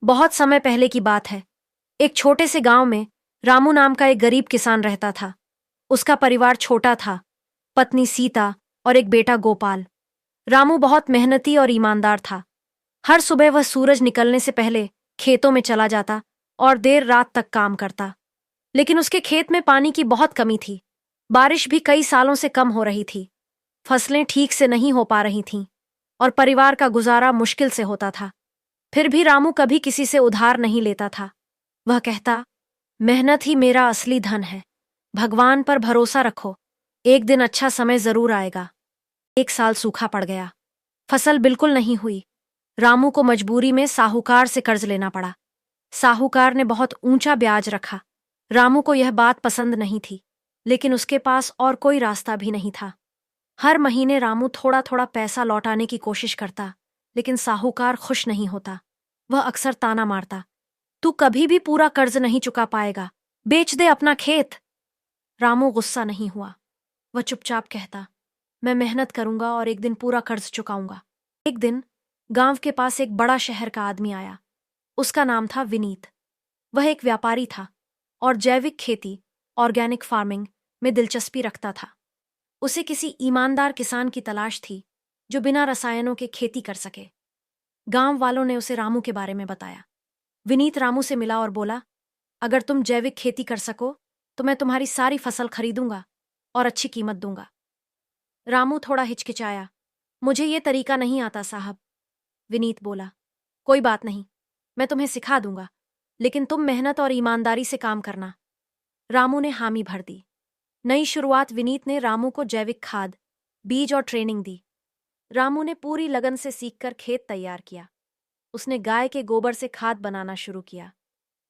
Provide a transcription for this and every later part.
बहुत समय पहले की बात है। एक छोटे से गांव में रामू नाम का एक गरीब किसान रहता था। उसका परिवार छोटा था, पत्नी सीता और एक बेटा गोपाल। रामू बहुत मेहनती और ईमानदार था। हर सुबह वह सूरज निकलने से पहले खेतों में चला जाता और देर रात तक काम करता। लेकिन उसके खेत में पानी की बहुत कमी थी। बारिश भी कई सालों से कम हो रही थी। फसलें ठीक से नहीं हो पा रही थीं और परिवार का गुजारा मुश्किल से होता था। फिर भी रामू कभी किसी से उधार नहीं लेता था। वह कहता, मेहनत ही मेरा असली धन है। भगवान पर भरोसा रखो, एक दिन अच्छा समय जरूर आएगा। एक साल सूखा पड़ गया। फसल बिल्कुल नहीं हुई। रामू को मजबूरी में साहूकार से कर्ज लेना पड़ा। साहूकार ने बहुत ऊंचा ब्याज रखा। रामू को यह बात पसंद नहीं थी, लेकिन उसके पास और कोई रास्ता भी नहीं था। हर महीने रामू थोड़ा थोड़ा पैसा लौटाने की कोशिश करता, लेकिन साहूकार खुश नहीं होता। वह अक्सर ताना मारता, तू कभी भी पूरा कर्ज नहीं चुका पाएगा, बेच दे अपना खेत। रामू गुस्सा नहीं हुआ। वह चुपचाप कहता, मैं मेहनत करूंगा और एक दिन पूरा कर्ज चुकाऊंगा। एक दिन गांव के पास एक बड़ा शहर का आदमी आया। उसका नाम था विनीत। वह एक व्यापारी था और जैविक खेती, ऑर्गेनिक फार्मिंग में दिलचस्पी रखता था। उसे किसी ईमानदार किसान की तलाश थी जो बिना रसायनों के खेती कर सके। गांव वालों ने उसे रामू के बारे में बताया। विनीत रामू से मिला और बोला, अगर तुम जैविक खेती कर सको तो मैं तुम्हारी सारी फसल खरीदूंगा और अच्छी कीमत दूंगा। रामू थोड़ा हिचकिचाया। मुझे ये तरीका नहीं आता साहब। विनीत बोला, कोई बात नहीं, मैं तुम्हें सिखा दूंगा, लेकिन तुम मेहनत और ईमानदारी से काम करना। रामू ने हामी भर दी। नई शुरुआत विनीत ने रामू को जैविक खाद, बीज और ट्रेनिंग दी। रामू ने पूरी लगन से सीखकर खेत तैयार किया। उसने गाय के गोबर से खाद बनाना शुरू किया।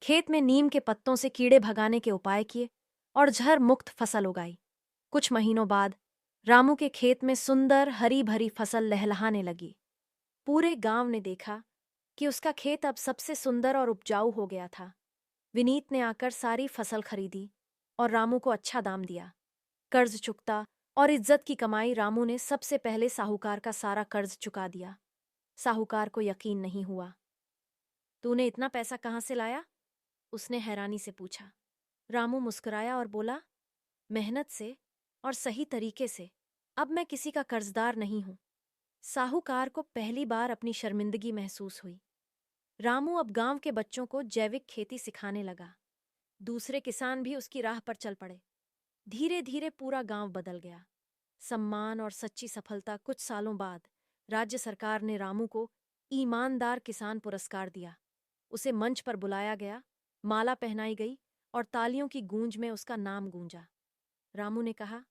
खेत में नीम के पत्तों से कीड़े भगाने के उपाय किए और जहर मुक्त फसल उगाई। कुछ महीनों बाद रामू के खेत में सुंदर हरी भरी फसल लहलहाने लगी। पूरे गांव ने देखा कि उसका खेत अब सबसे सुंदर और उपजाऊ हो गया था। विनीत ने आकर सारी फसल खरीदी और रामू को अच्छा दाम दिया। कर्ज चुकता और इज्जत की कमाई रामू ने सबसे पहले साहूकार का सारा कर्ज चुका दिया। साहूकार को यकीन नहीं हुआ। तूने इतना पैसा कहाँ से लाया? उसने हैरानी से पूछा। रामू मुस्कुराया और बोला, मेहनत से और सही तरीके से। अब मैं किसी का कर्जदार नहीं हूं। साहूकार को पहली बार अपनी शर्मिंदगी महसूस हुई। रामू अब गांव के बच्चों को जैविक खेती सिखाने लगा। दूसरे किसान भी उसकी राह पर चल पड़े। धीरे धीरे पूरा गांव बदल गया। सम्मान और सच्ची सफलता। कुछ सालों बाद राज्य सरकार ने रामू को ईमानदार किसान पुरस्कार दिया। उसे मंच पर बुलाया गया, माला पहनाई गई और तालियों की गूंज में उसका नाम गूंजा। रामू ने कहा,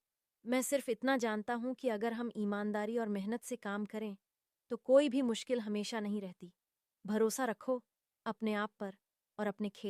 मैं सिर्फ इतना जानता हूं कि अगर हम ईमानदारी और मेहनत से काम करें तो कोई भी मुश्किल हमेशा नहीं रहती। भरोसा रखो अपने आप पर और अपने खेत